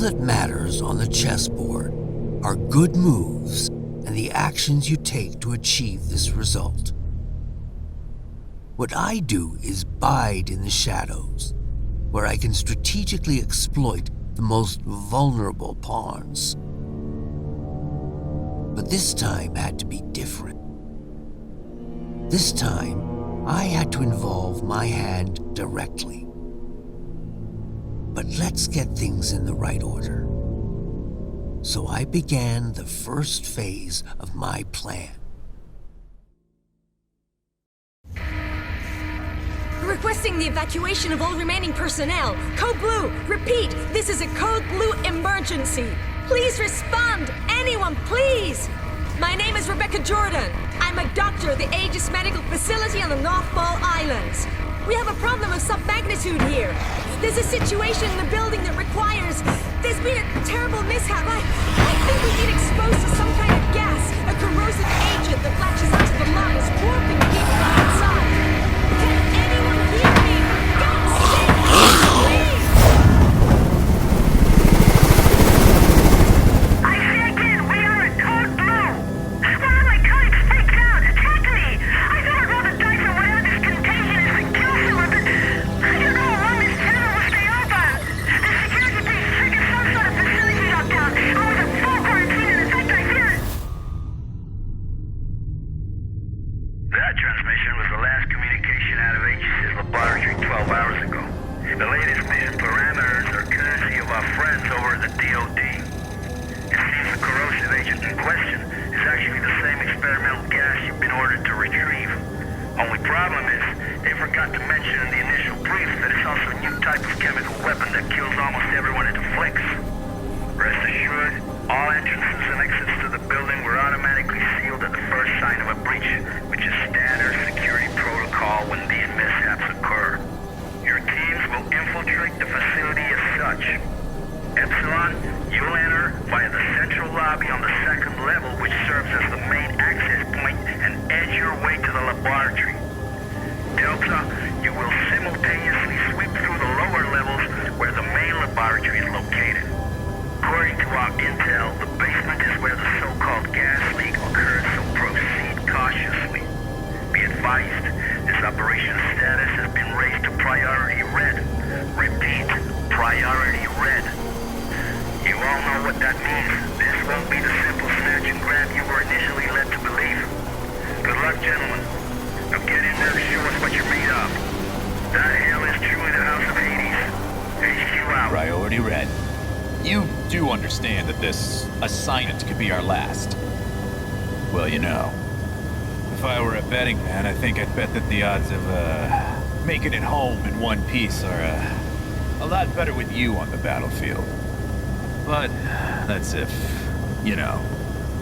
that matters on the chessboard are good moves and the actions you take to achieve this result. What I do is bide in the shadows, where I can strategically exploit the most vulnerable pawns. But this time had to be different. This time, I had to involve my hand directly. But let's get things in the right order. So I began the first phase of my plan. Requesting the evacuation of all remaining personnel. Code Blue, repeat, this is a Code Blue emergency. Please respond, anyone, please. My name is Rebecca Jordan. I'm a doctor at the Aegis Medical Facility on the North Ball Islands. We have a problem of some magnitude here. There's a situation in the building that requires... There's been a terrible mishap. I think we've been exposed to some kind of gas, a corrosive agent that latches onto the lungs, warping people outside. Can anyone hear me? For God's sake, please! I say again, we are at Code Blue. One of my colleagues freaked out, attacked me. I thought I'd roll the dice on whatever this contagion is and kill someone, but I don't know how long this tunnel will stay open. The security base triggered some sort of facility lockdown. I was in full quarantine, and in fact, I fear it. That transmission was the last communication out of Aegis' laboratory 12 hours ago. The latest mission parameters are courtesy of our friends over at the DOD. It seems the corrosive agent in question is actually the same experimental gas you've been ordered to retrieve. Only problem is, they forgot to mention in the initial brief that it's also a new type of chemical weapon that kills almost everyone it afflicts. Rest assured, all entrances and exits to the building were automatically sealed at the first sign of a breach, which is standard security protocol when these mishaps occur. Your teams will infiltrate the facility as such. Epsilon, you'll enter via the central lobby on the second level, which serves as the main access point, and edge your way to the laboratory. Delta, you will simultaneously sweep through the lower levels where the main laboratory is located. According to our intel, the basement is where the so-called gas leak occurred, so proceed cautiously. Be advised, this operation's status has been raised to priority red. Repeat, priority red. You all know what that means. This won't be the simple snatch and grab you were initially led to believe. Good luck, gentlemen. Now get in there to show us what you're made of. That hell is truly the House of Hades. HQ out. Priority red. You do understand that this assignment could be our last. Well, you know, if I were a betting man, I think I'd bet that the odds of making it home in one piece are a lot better with you on the battlefield. But that's if, you know,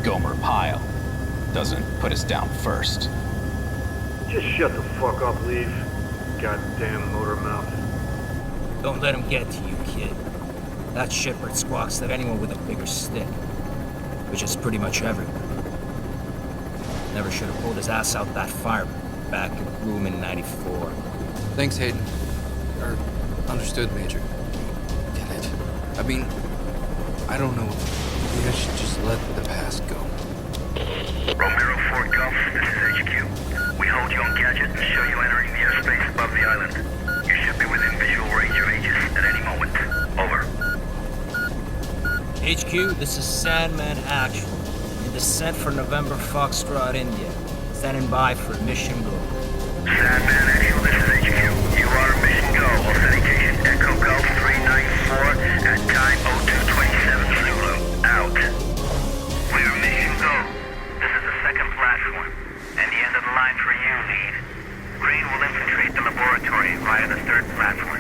Gomer Pyle doesn't put us down first. Just shut the fuck up, Leaf. Goddamn motor mouth. Don't let him get to you, kid. That shitbird squawks at anyone with a bigger stick, which is pretty much everyone. Never should have pulled his ass out that fireman back in room in 94. Thanks, Hayden. Understood, Major. Damn it. I mean, I don't know. Maybe I should just let the past go. Romero 4 Golf, this is HQ. We hold you on gadget and show you entering the airspace above the island. You should be within visual range of Aegis at any moment. Over. HQ, this is Sandman Actual. In descent for November Foxtrot, India. Standing by for mission go. Sandman Actual, this is HQ. You are mission go. Authentication Echo Golf 394 at time 0227 Zulu. Out. We are mission go. This is the second platform, and the end of the line for you, lead. Green will infiltrate the laboratory via the third platform.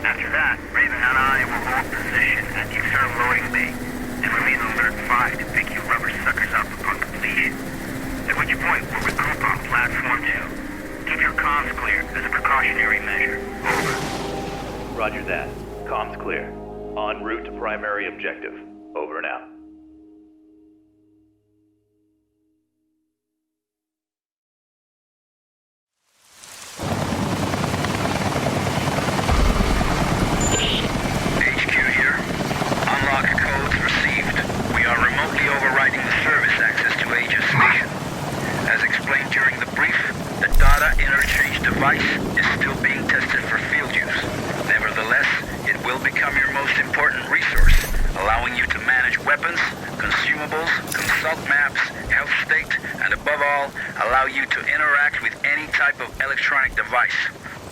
After that, Raven and I will hold position at the external loading bay, and remain on alert 5 to pick you rubber suckers up upon completion. At which point, we'll regroup on platform 2. Keep your comms clear as a precautionary measure. Over. Roger that. Comms clear. En route to primary objective. Over and out. HQ here. Unlock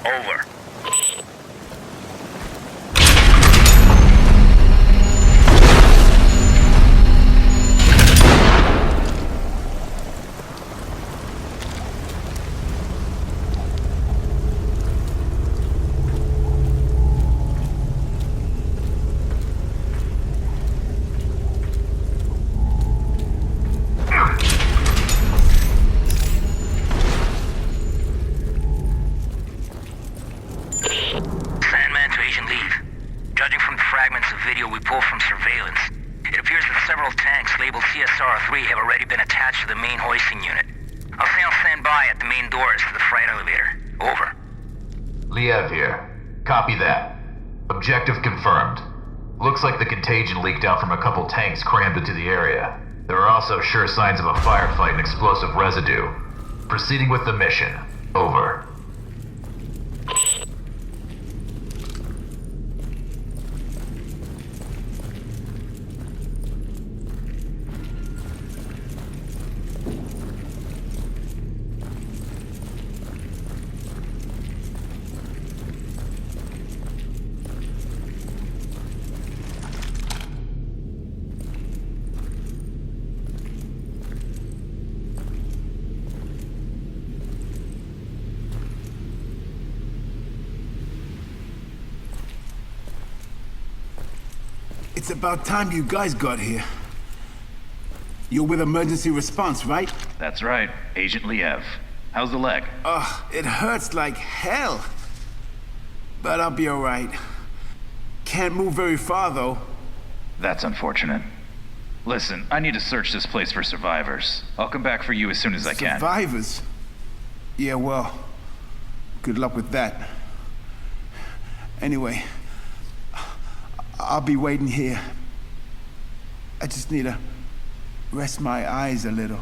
Over. Sandman to Agent Leave. Judging from the fragments of video we pulled from surveillance, it appears that several tanks labeled CSR-3 have already been attached to the main hoisting unit. I'll say I'll stand by at the main doors to the freight elevator. Over. Liev here. Copy that. Objective confirmed. Looks like the contagion leaked out from a couple tanks crammed into the area. There are also sure signs of a firefight and explosive residue. Proceeding with the mission. Over. It's about time you guys got here. You're with emergency response, right? That's right, Agent Liev. How's the leg? It hurts like hell. But I'll be alright. Can't move very far, though. That's unfortunate. Listen, I need to search this place for survivors. I'll come back for you as soon as I can. Survivors? Yeah, well, good luck with that. Anyway, I'll be waiting here. I just need to rest my eyes a little.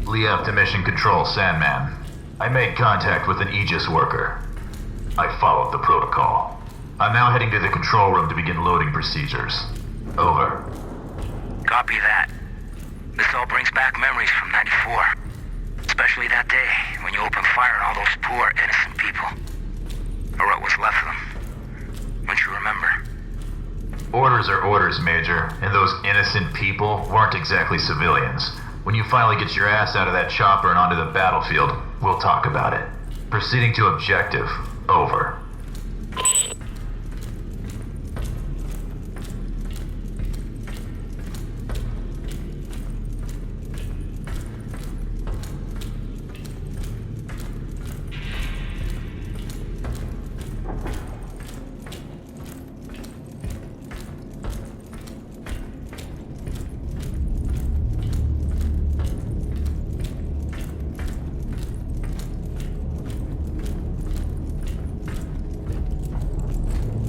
Liev to Mission Control, Sandman. I made contact with an Aegis worker. I followed the protocol. I'm now heading to the control room to begin loading procedures. Over. Copy that. This all brings back memories from '94. Especially that day when you opened fire on all those poor, innocent people. Or what was left of them. Don't you remember? Orders are orders, Major, and those innocent people weren't exactly civilians. When you finally get your ass out of that chopper and onto the battlefield, we'll talk about it. Proceeding to objective. Over.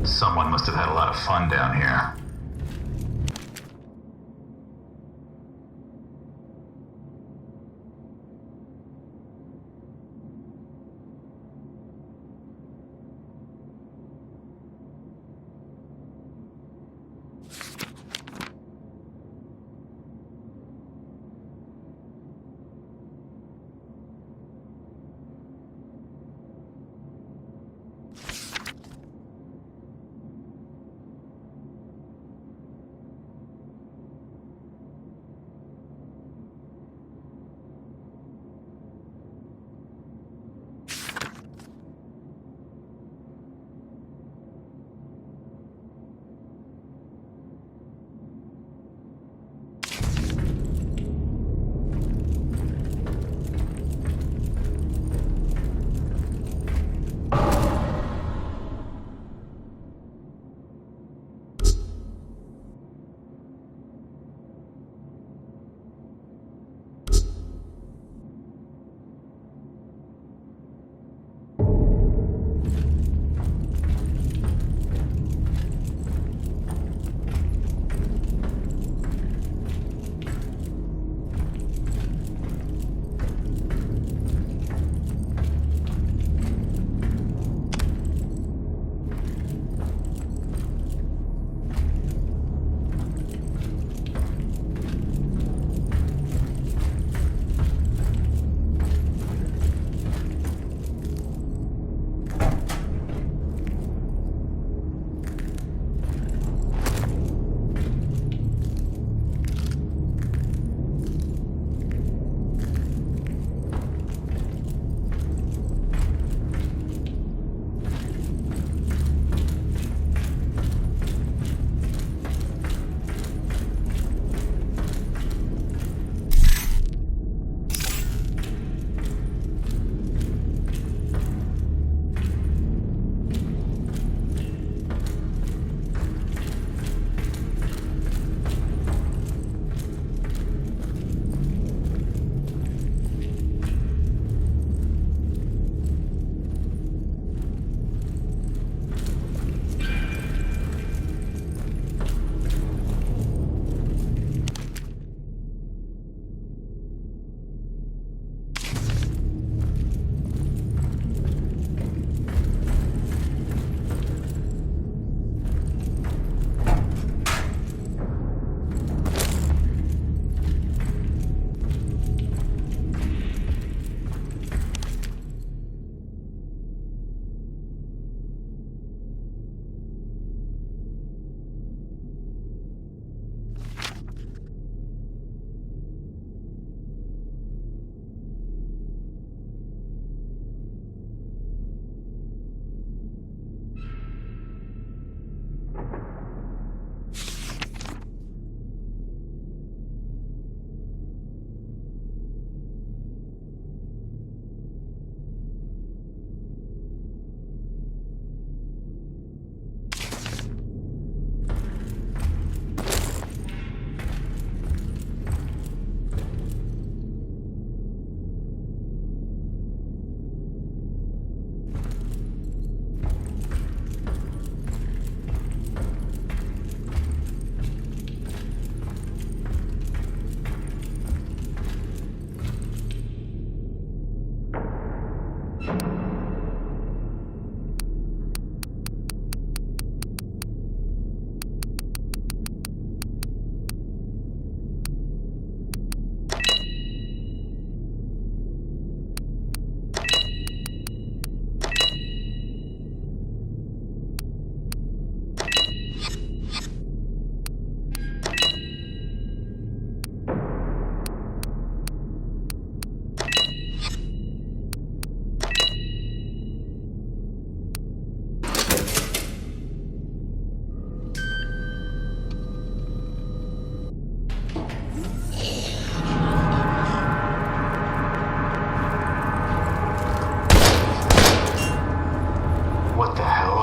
Someone must have had a lot of fun down here.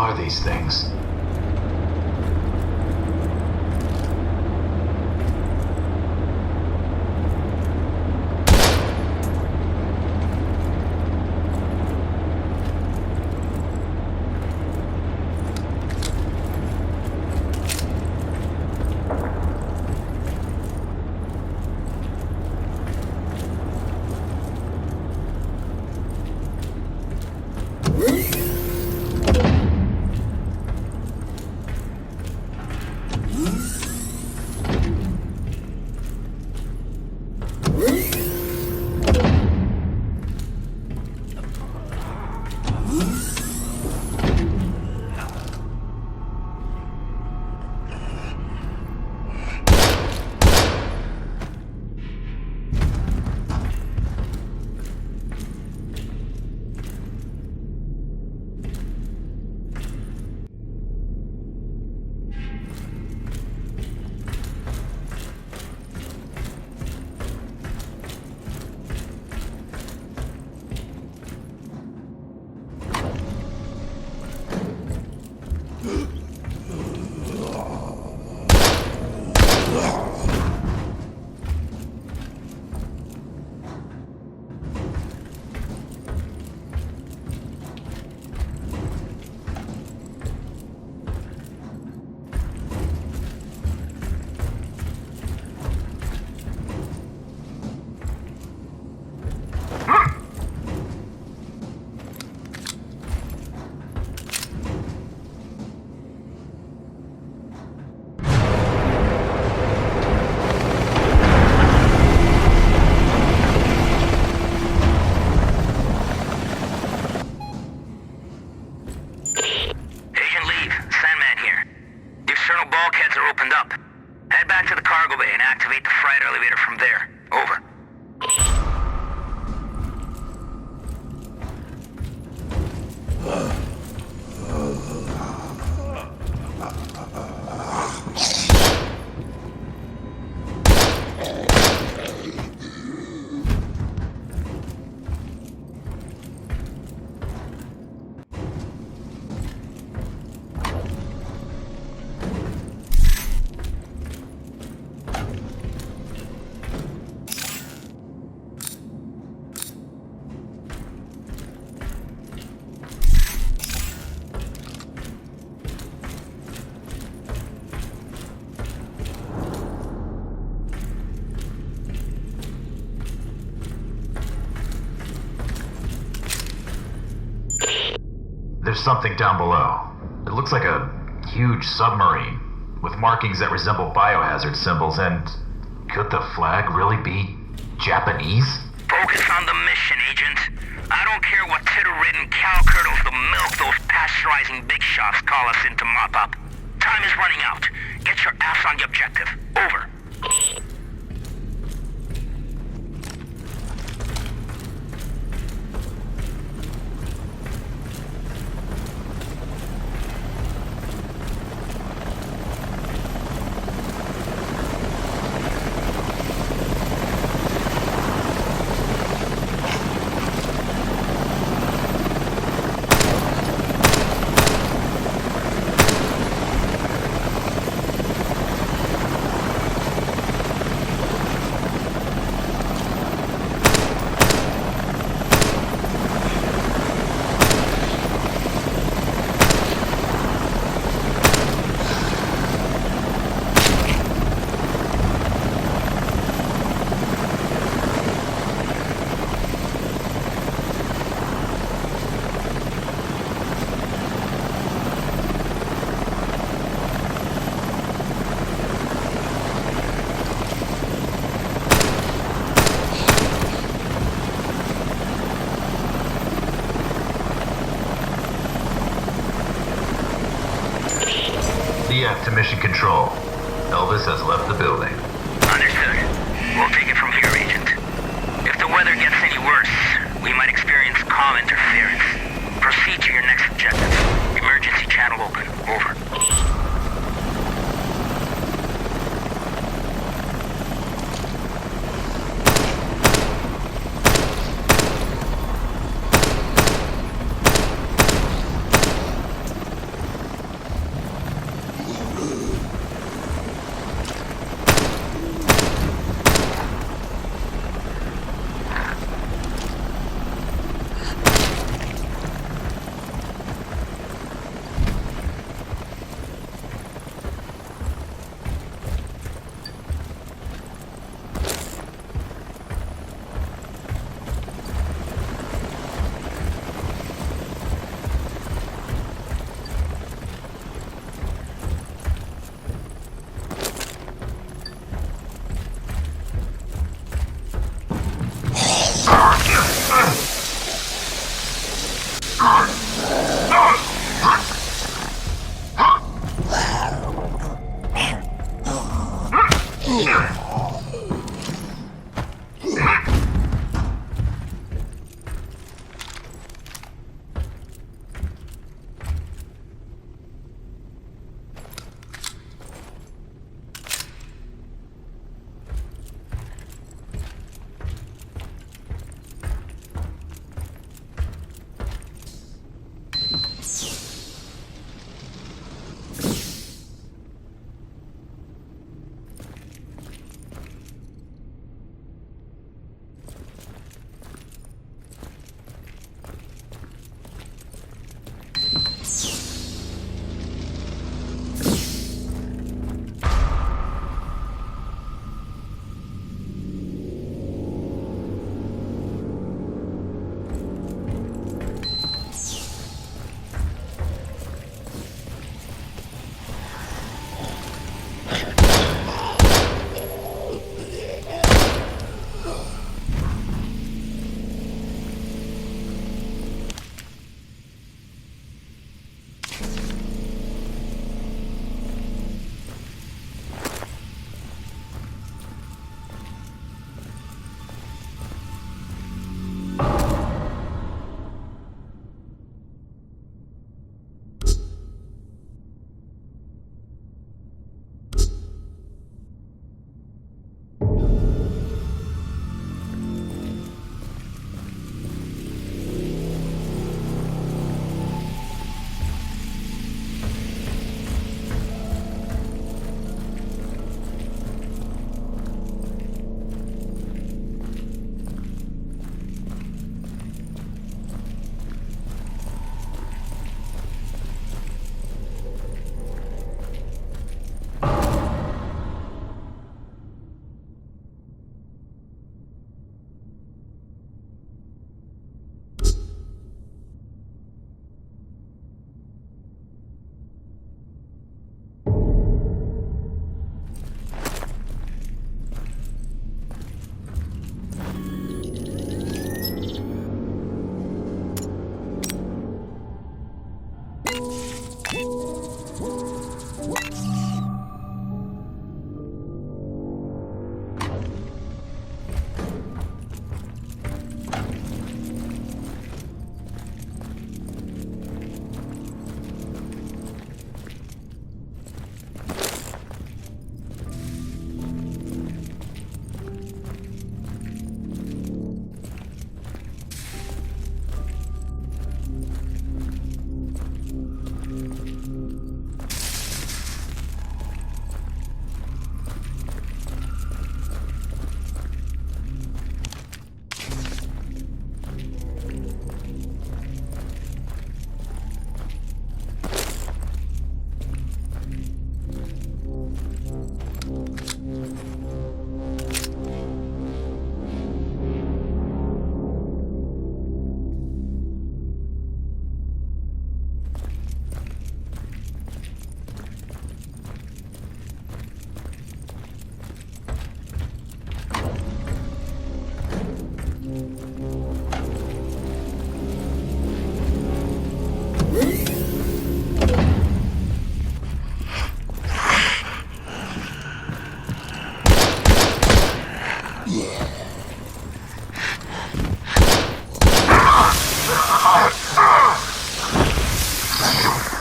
are these things? There's something down below. It looks like a huge submarine with markings that resemble biohazard symbols, and could the flag really be Japanese? Focus on the mission, Agent. I don't care what titter-ridden cow curdles the milk those pasteurizing big shots call us in to mop up. Time is running out. Get your ass on the objective. Over. To mission control. Elvis has left the building. Understood. We'll take it from here, Agent. If the weather gets any worse, we might experience comm interference. Proceed to your next objective. Emergency channel open. Over.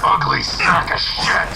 Ugly sack of shit!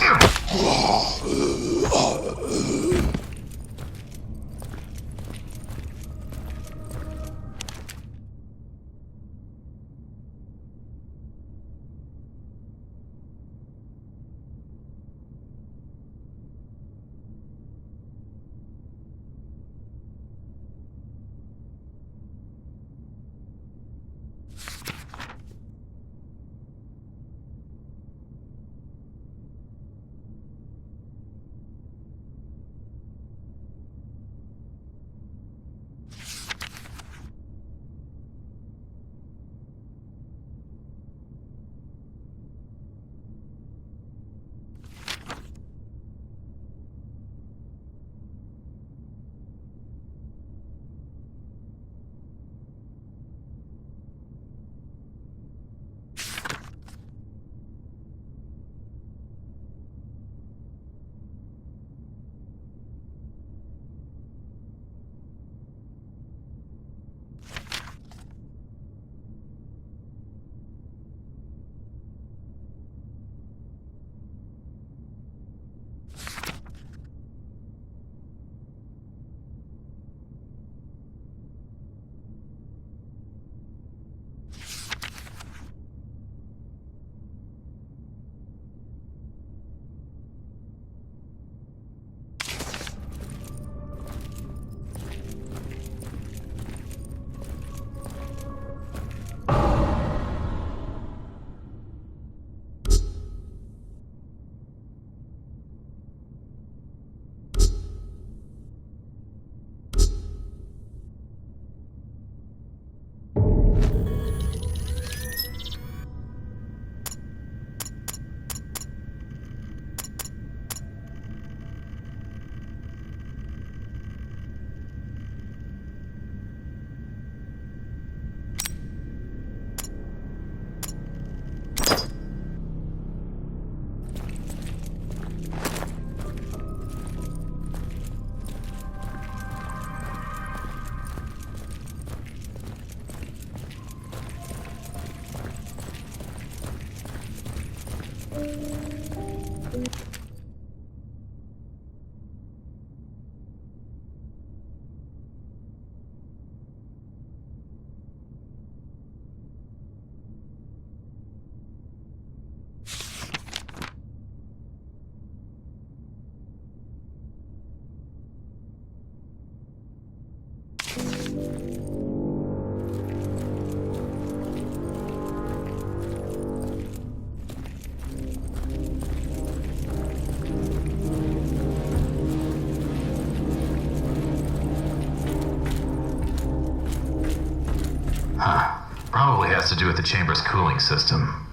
Probably has to do with the chamber's cooling system.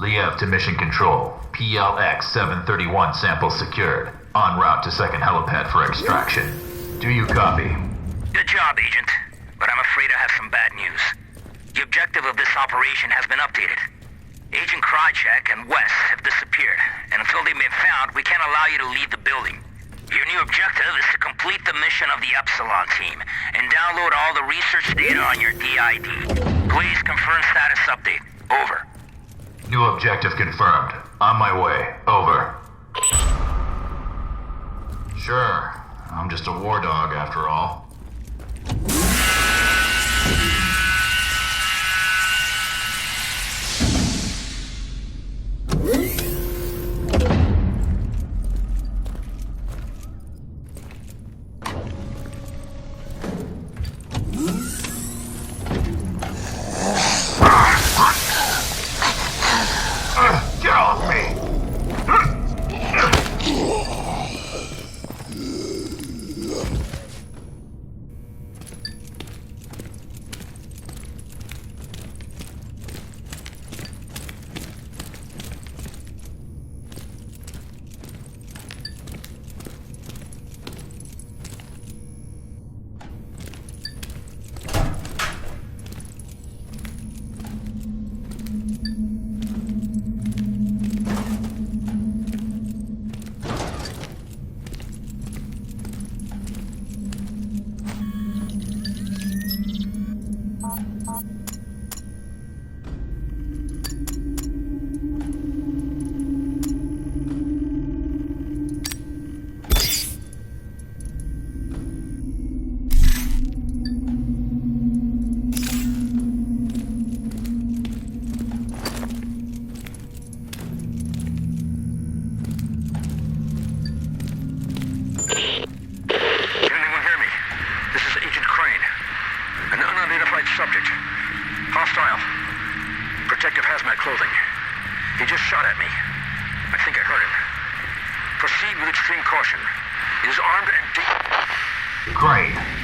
Liev to Mission Control. PLX-731 sample secured. En route to second helipad for extraction. Do you copy? Good job, Agent. But I'm afraid I have some bad news. The objective of this operation has been updated. Agent Krychek and Wes have disappeared, and until they've been found, we can't allow you to leave the building. Your new objective is to complete the mission of the Epsilon team, and download all the research data on your DID. Please confirm status update. Over. New objective confirmed. On my way. Over. Sure. I'm just a war dog after all.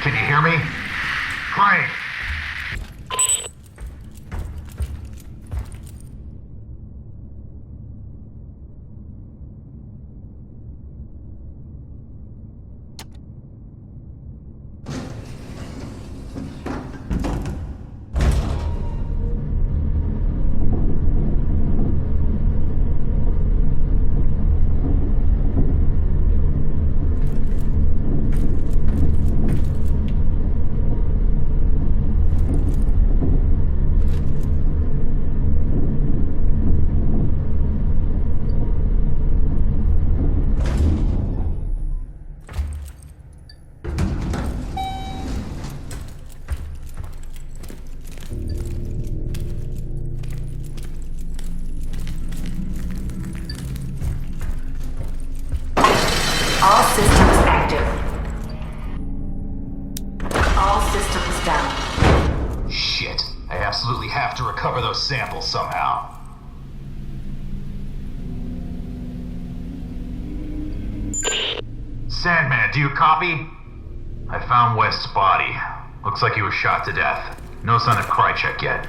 Can you hear me? Frank! All systems active. All systems down. Shit. I absolutely have to recover those samples somehow. Sandman, do you copy? I found West's body. Looks like he was shot to death. No sign of Krychek yet.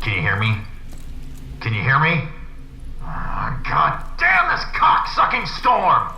Can you hear me? Can you hear me? God damn this cock-sucking storm!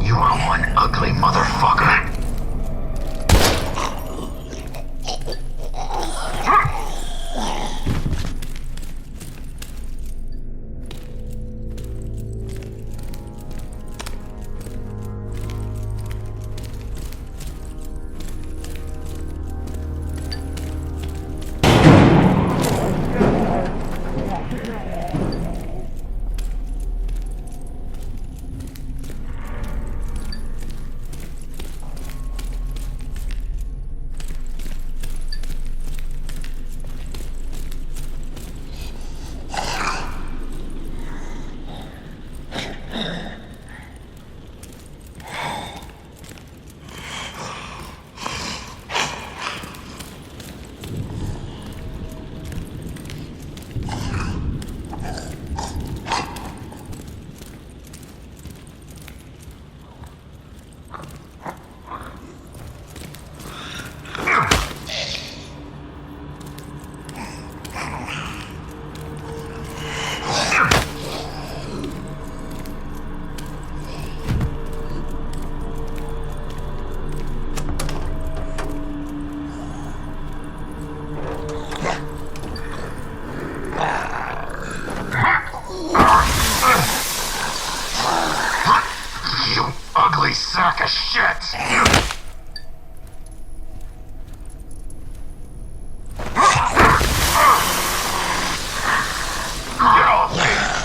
You are one ugly motherfucker. ugly sack of shit! Get off me!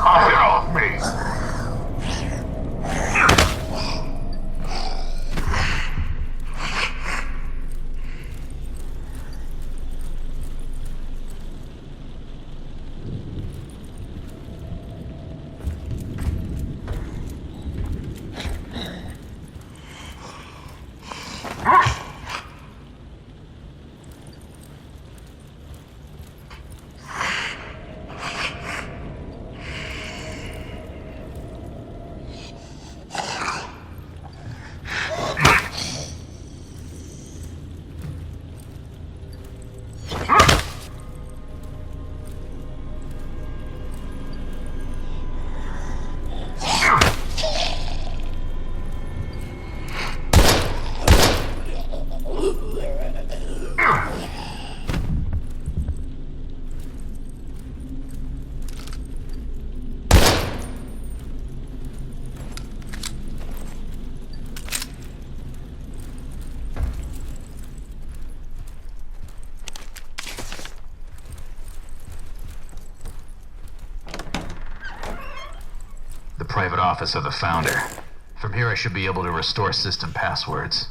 Get off me! The private office of the founder. From here I should be able to restore system passwords.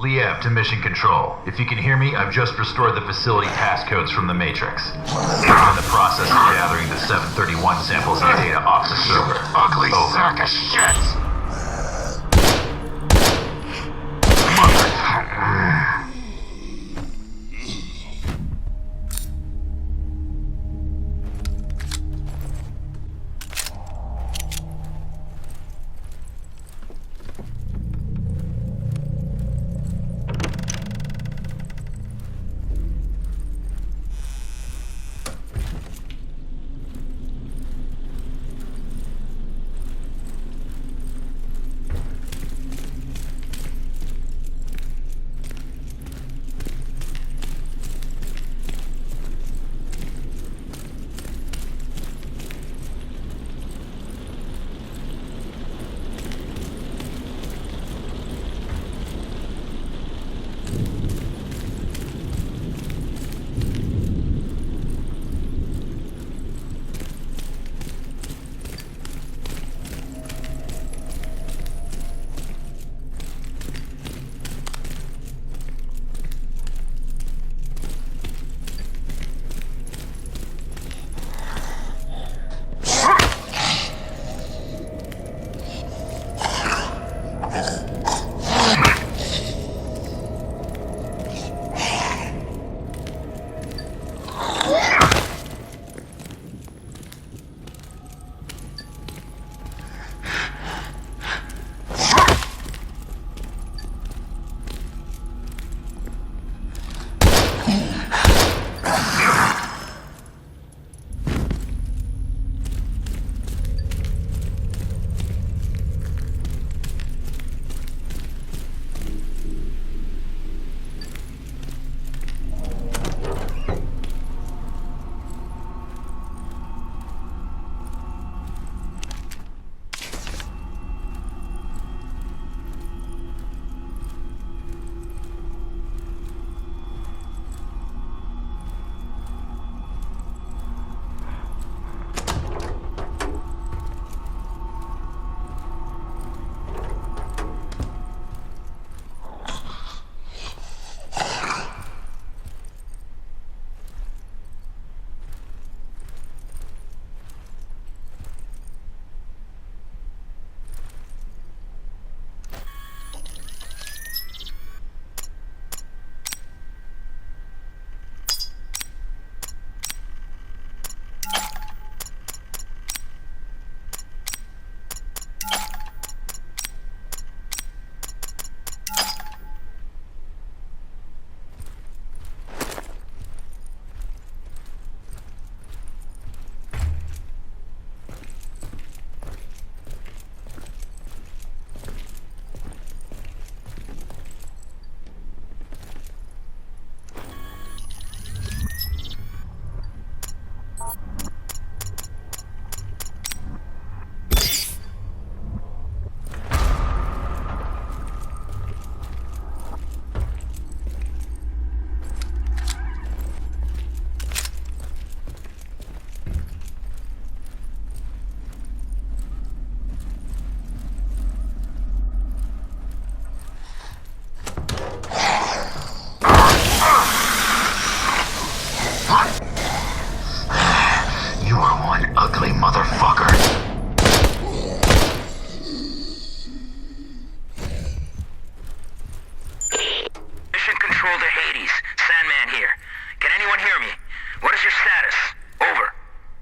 Liev to Mission Control. If you can hear me, I've just restored the facility passcodes from the Matrix. I'm in the process of gathering the 731 samples and data off the server. Ugly Over. sack of shit!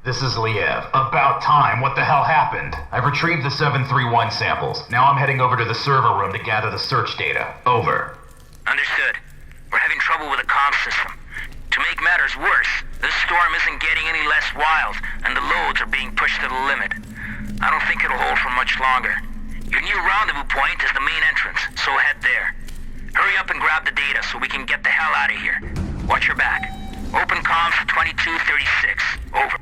This is Liev. About time. What the hell happened? I've retrieved the 731 samples. Now I'm heading over to the server room to gather the search data. Over. Understood. We're having trouble with the comm system. To make matters worse, this storm isn't getting any less wild, and the loads are being pushed to the limit. I don't think it'll hold for much longer. Your new rendezvous point is the main entrance, so head there. Hurry up and grab the data so we can get the hell out of here. Watch your back. Open comms for 2236. Over.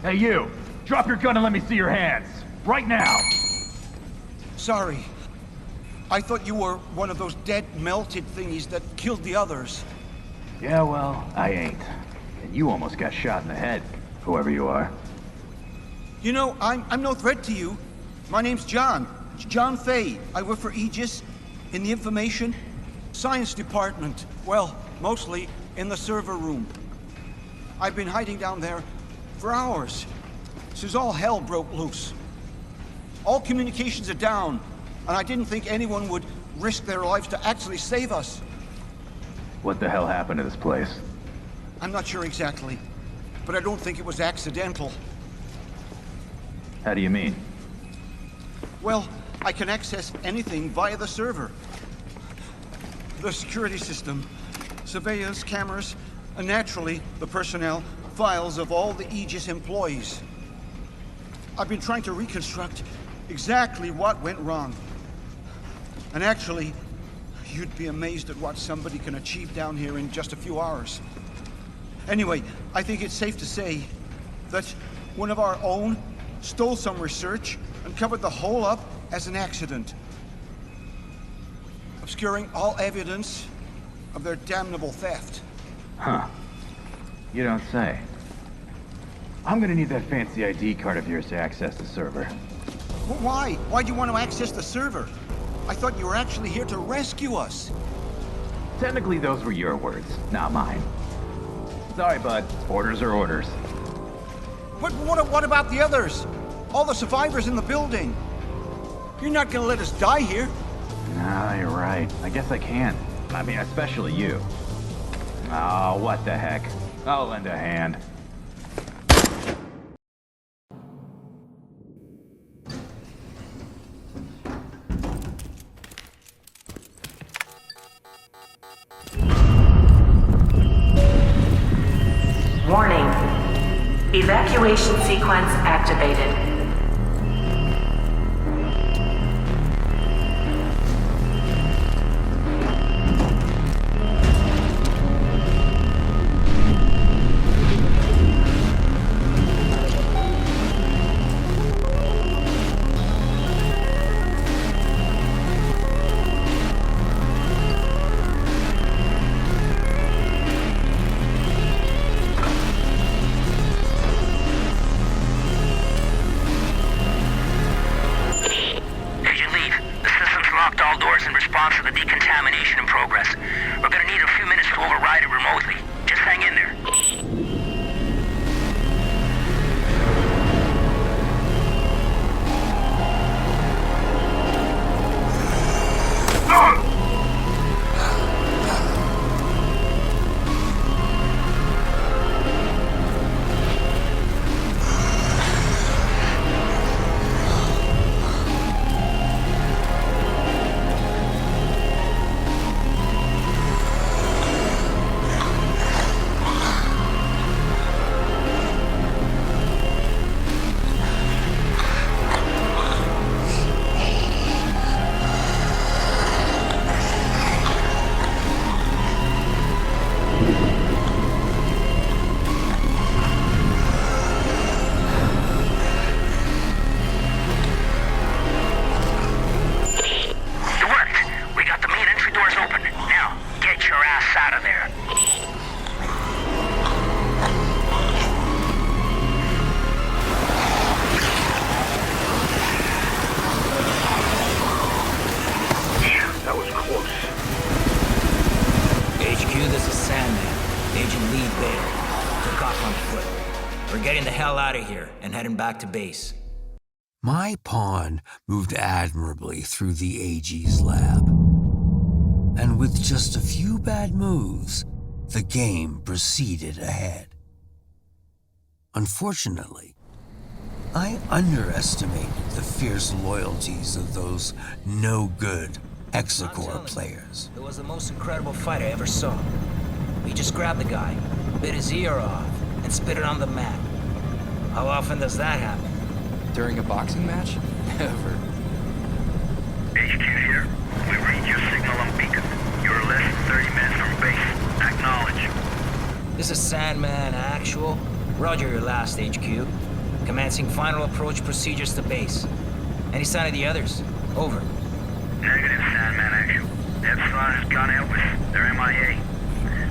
Hey you! Drop your gun and let me see your hands! Right now! sorry. I thought you were one of those dead, melted thingies that killed the others. Yeah, well, I ain't. And you almost got shot in the head, whoever you are. You know, I'm no threat to you. My name's John. John Fay. I work for Aegis in the Information Science Department. Well, mostly in the server room. I've been hiding down there for hours, since all hell broke loose. All communications are down, and I didn't think anyone would risk their lives to actually save us. What the hell happened to this place? I'm not sure exactly, but I don't think it was accidental. How do you mean? Well, I can access anything via the server. The security system, surveillance cameras, and naturally, the personnel files of all the Aegis employees. I've been trying to reconstruct exactly what went wrong. And actually, you'd be amazed at what somebody can achieve down here in just a few hours. Anyway, I think it's safe to say that one of our own stole some research and covered the whole up as an accident, obscuring all evidence of their damnable theft. Huh. You don't say. I'm gonna need that fancy ID card of yours to access the server. Well, why? Why do you want to access the server? I thought you were actually here to rescue us. Technically, those were your words, not mine. Sorry, bud. Orders are orders. But what about the others? All the survivors in the building? You're not gonna let us die here. Nah, you're right. I guess I can. I mean, especially you. Oh, what the heck. I'll lend a hand. Warning. Evacuation sequence activated. Heading back to base. My pawn moved admirably through the AG's lab. And with just a few bad moves, the game proceeded ahead. Unfortunately, I underestimated the fierce loyalties of those no-good Hexacore players. It was the most incredible fight I ever saw. We just grabbed the guy, bit his ear off, and spit it on the mat. How often does that happen? During a boxing match? Never. HQ here. We read your signal on beacon. You're less than 30 minutes from base. Acknowledge. This is Sandman Actual. Roger your last HQ. Commencing final approach procedures to base. Any sign of the others? Over. Negative, Sandman Actual. Epsilon has gone Elvis. They're MIA.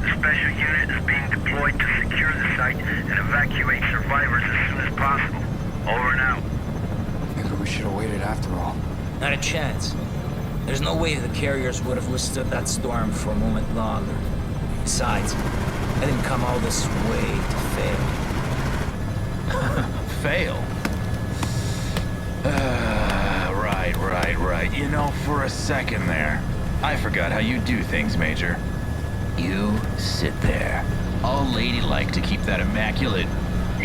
The special unit is being deployed to secure the site and evacuate survivors as soon as possible. Over and out. Maybe we should have waited after all. Not a chance. There's no way the carriers would have withstood that storm for a moment longer. Besides, I didn't come all this way to fail. Fail? Right. You know, for a second there, I forgot how you do things, Major. You sit there, all ladylike to keep that immaculate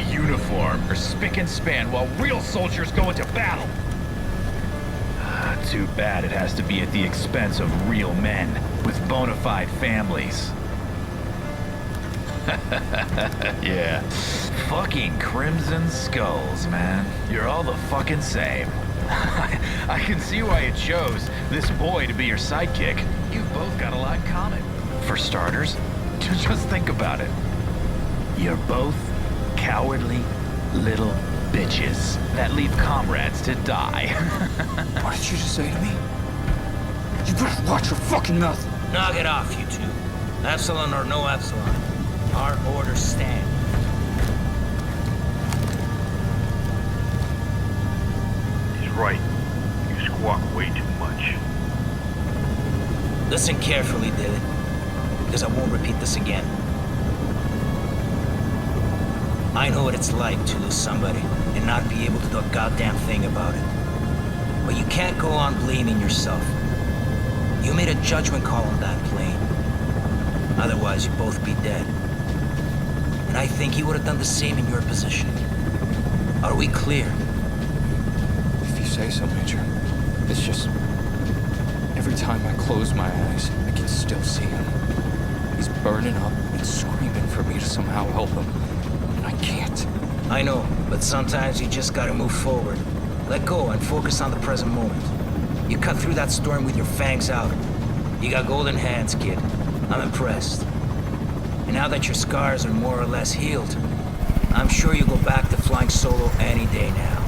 uniform or spick and span while real soldiers go into battle. Too bad it has to be at the expense of real men with bona fide families. Yeah. Fucking Crimson Skulls, man. You're all the fucking same. I can see why you chose this boy to be your sidekick. You've both got a lot in common. For starters, just think about it. You're both cowardly little bitches that leave comrades to die. What did you just say to me? You better watch your fucking mouth. Knock it off, you two. Epsilon or no Epsilon. Our orders stand. He's right. You squawk way too much. Listen carefully, David, because I won't repeat this again. I know what it's like to lose somebody and not be able to do a goddamn thing about it. But you can't go on blaming yourself. You made a judgment call on that plane. Otherwise, you'd both be dead. And I think you would have done the same in your position. Are we clear? If you say so, Major. It's just... every time I close my eyes, I can still see him. He's burning up and screaming for me to somehow help him. And I can't. I know, but sometimes you just gotta move forward. Let go and focus on the present moment. You cut through that storm with your fangs out. You got golden hands, kid. I'm impressed. And now that your scars are more or less healed, I'm sure you'll go back to flying solo any day now.